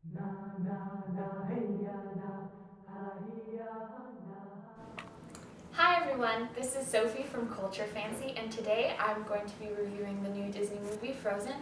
Na na na hey ya na ha ya na. Hi everyone, this is Sophie from CultureFancy, and today I'm going to be reviewing the new Disney movie Frozen.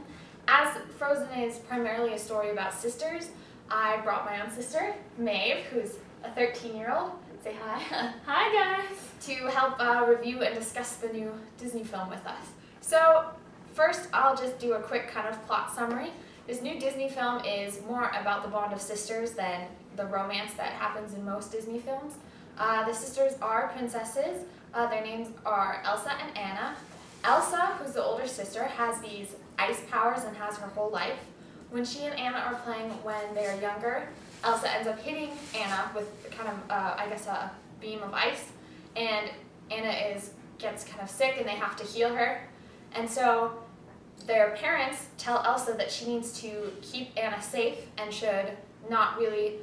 As Frozen is primarily a story about sisters, I brought my own sister, Maeve, who's a 13-year-old. Say hi. Hi guys! To help review and discuss the new Disney film with us. So first I'll just do a quick kind of plot summary. This new Disney film is more about the bond of sisters than the romance that happens in most Disney films. The sisters are princesses. Their names are Elsa and Anna. Elsa, who's the older sister, has these ice powers and has her whole life. When she and Anna are playing when they are younger, Elsa ends up hitting Anna with kind of, a beam of ice, and Anna gets kind of sick and they have to heal her. And so their parents tell Elsa that she needs to keep Anna safe and should not really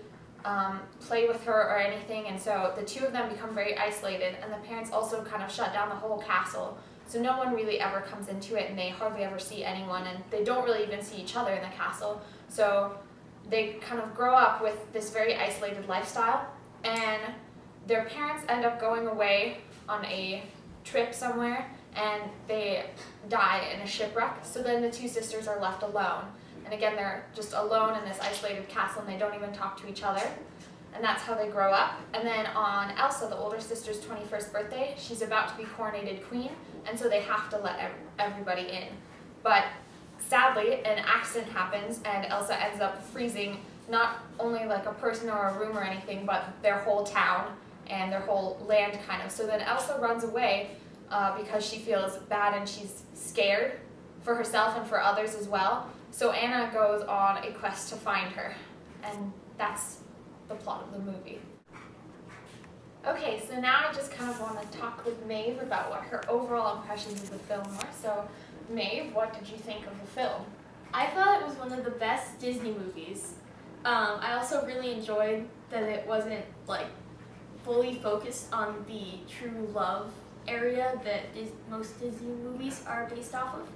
play with her or anything, and so the two of them become very isolated, and the parents also kind of shut down the whole castle, so no one really ever comes into it, and they hardly ever see anyone, and they don't really even see each other in the castle, so they kind of grow up with this very isolated lifestyle, and their parents end up going away on a trip somewhere, and they die in a shipwreck, so then the two sisters are left alone. And again, they're just alone in this isolated castle, and they don't even talk to each other. And that's how they grow up. And then on Elsa, the older sister's 21st birthday, she's about to be coronated queen, and so they have to let everybody in. But sadly, an accident happens, and Elsa ends up freezing not only like a person or a room or anything, but their whole town and their whole land, kind of. So then Elsa runs away because she feels bad and she's scared for herself and for others as well. So Anna goes on a quest to find her, and that's the plot of the movie. Okay, so now I just kind of want to talk with Maeve about what her overall impressions of the film were. So Maeve, what did you think of the film? I thought it was one of the best Disney movies. I also really enjoyed that it wasn't like fully focused on the true love area that most Disney movies are based off of.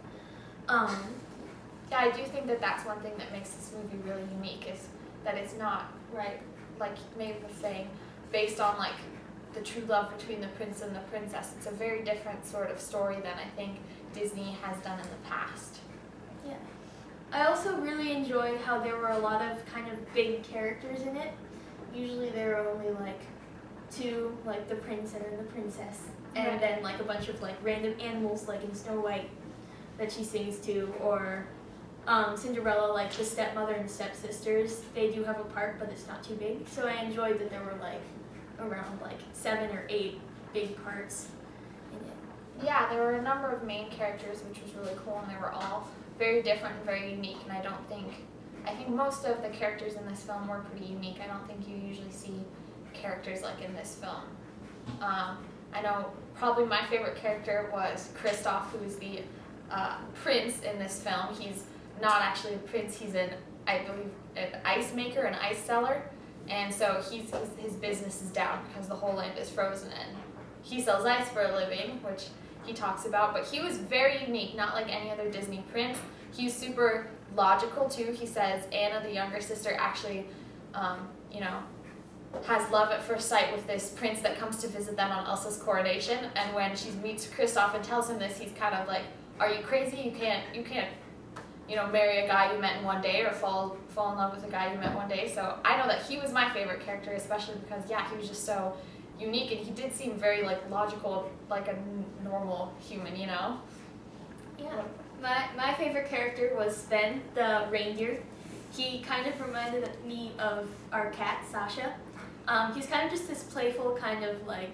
Yeah, I do think that that's one thing that makes this movie really unique, is that it's not, right, like Maeve was saying, based on like the true love between the prince and the princess. It's a very different sort of story than I think Disney has done in the past. Yeah. I also really enjoyed how there were a lot of kind of big characters in it. Usually there are only like two, like the prince and then the princess, and then like a bunch of like random animals like in Snow White that she sings to, or Cinderella, like the stepmother and stepsisters. They do have a part, but it's not too big. So I enjoyed that there were like around like 7 or 8 big parts in it. Yeah, there were a number of main characters, which was really cool, and they were all very different and very unique, and I think most of the characters in this film were pretty unique. I don't think you usually see characters like in this film. I know probably my favorite character was Kristoff, who is the prince in this film. He's not actually a prince, he's I believe, an ice maker, an ice seller, and so his business is down because the whole land is frozen, and he sells ice for a living, which he talks about, but he was very unique, not like any other Disney prince. He was super logical too. He says Anna, the younger sister, actually, has love at first sight with this prince that comes to visit them on Elsa's coronation, and when she meets Kristoff and tells him this, he's kind of like, are you crazy? You can't marry a guy you met in one day, or fall in love with a guy you met one day. So I know that he was my favorite character, especially because, yeah, he was just so unique, and he did seem very like logical, like a normal human, Yeah. My favorite character was Sven, the reindeer. He kind of reminded me of our cat, Sasha. He's kind of just this playful, kind of like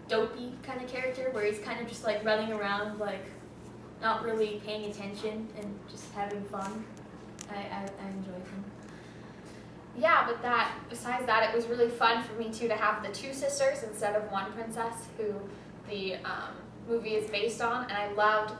dopey kind of character, where he's kind of just like running around, like not really paying attention and just having fun. I enjoyed him. Yeah, but besides that, it was really fun for me too to have the two sisters instead of one princess, who the movie is based on, and I loved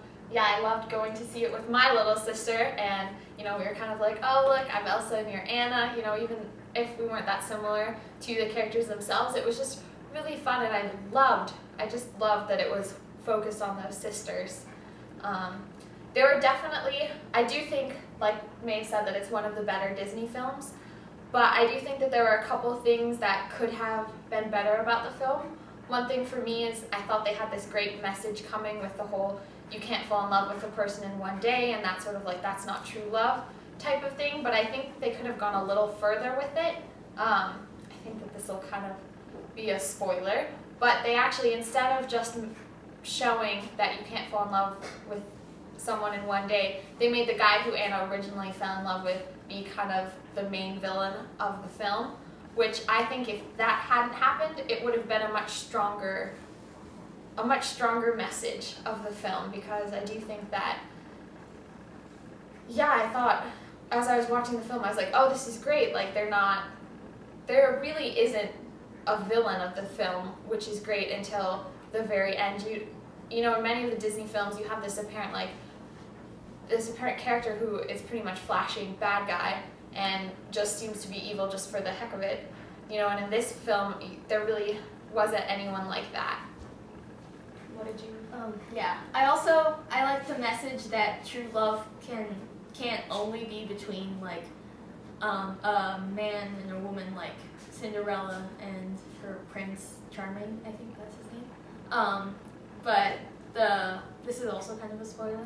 going to see it with my little sister, and we were kind of like, oh look, I'm Elsa and you're Anna, even if we weren't that similar to the characters themselves. It was just really fun, and I just loved that it was focused on those sisters. there were definitely, I do think, like Maeve said, that it's one of the better Disney films, but I do think that there were a couple things that could have been better about the film. One thing for me is I thought they had this great message coming with the whole you can't fall in love with a person in one day, and that sort of like that's not true love type of thing, but I think they could have gone a little further with it. I think that this will kind of be a spoiler, but they actually, instead of just showing that you can't fall in love with someone in one day, they made the guy who Anna originally fell in love with be kind of the main villain of the film, which I think if that hadn't happened, it would have been a much stronger message of the film, because I do think that, yeah, I thought as I was watching the film, I was like, oh, this is great, like there really isn't a villain of the film, which is great until the very end. You know, in many of the Disney films, you have this apparent character who is pretty much flashing bad guy and just seems to be evil just for the heck of it. You know, and in this film, there really wasn't anyone like that. What did you? Yeah, I like the message that true love can't only be between like a man and a woman, like Cinderella and her Prince Charming, I think that's his name. But this is also kind of a spoiler.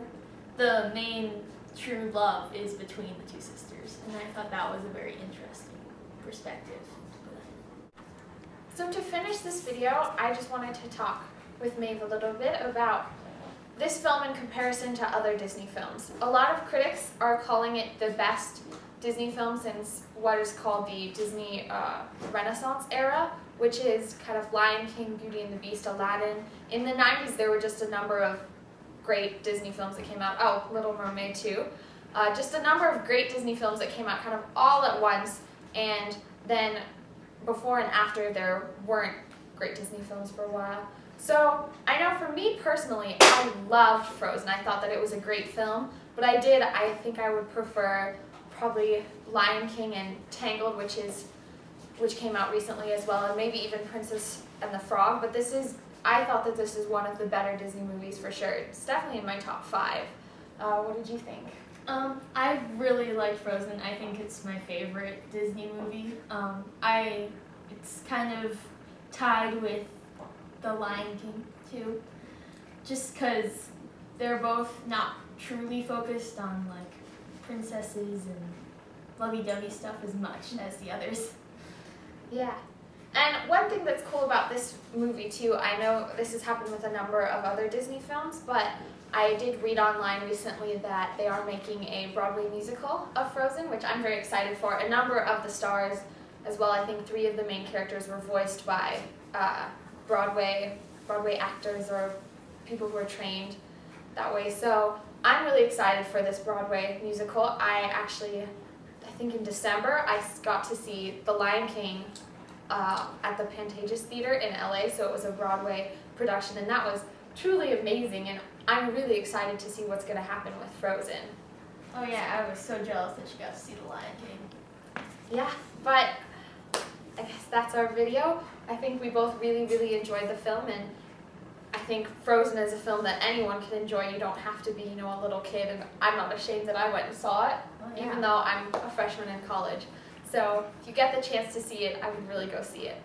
The main true love is between the two sisters, and I thought that was a very interesting perspective. So to finish this video, I just wanted to talk with Maeve a little bit about this film in comparison to other Disney films. A lot of critics are calling it the best Disney film since what is called the Disney Renaissance era, which is kind of Lion King, Beauty and the Beast, Aladdin. In the 90s, there were just a number of great Disney films that came out. Oh, Little Mermaid too. Just a number of great Disney films that came out kind of all at once, and then before and after there weren't great Disney films for a while. So I know for me personally, I loved Frozen. I thought that it was a great film, but I think I would prefer probably Lion King and Tangled, which came out recently as well, and maybe even Princess and the Frog, but I thought that this is one of the better Disney movies for sure. It's definitely in my top 5. What did you think? I really liked Frozen. I think it's my favorite Disney movie. It's kind of tied with The Lion King too, just because they're both not truly focused on like princesses and lovey-dovey stuff as much as the others. Yeah. And one thing that's cool about this movie too, I know this has happened with a number of other Disney films, but I did read online recently that they are making a Broadway musical of Frozen, which I'm very excited for. A number of the stars as well, I think 3 of the main characters were voiced by Broadway actors or people who are trained that way. So I'm really excited for this Broadway musical. I think in December, I got to see The Lion King at the Pantages Theater in LA, so it was a Broadway production, and that was truly amazing, and I'm really excited to see what's going to happen with Frozen. Oh yeah, I was so jealous that you got to see The Lion King. Yeah, but I guess that's our video. I think we both really, really enjoyed the film, and I think Frozen is a film that anyone can enjoy. You don't have to be, a little kid, and I'm not ashamed that I went and saw it, even though I'm a freshman in college. So if you get the chance to see it, I would really go see it.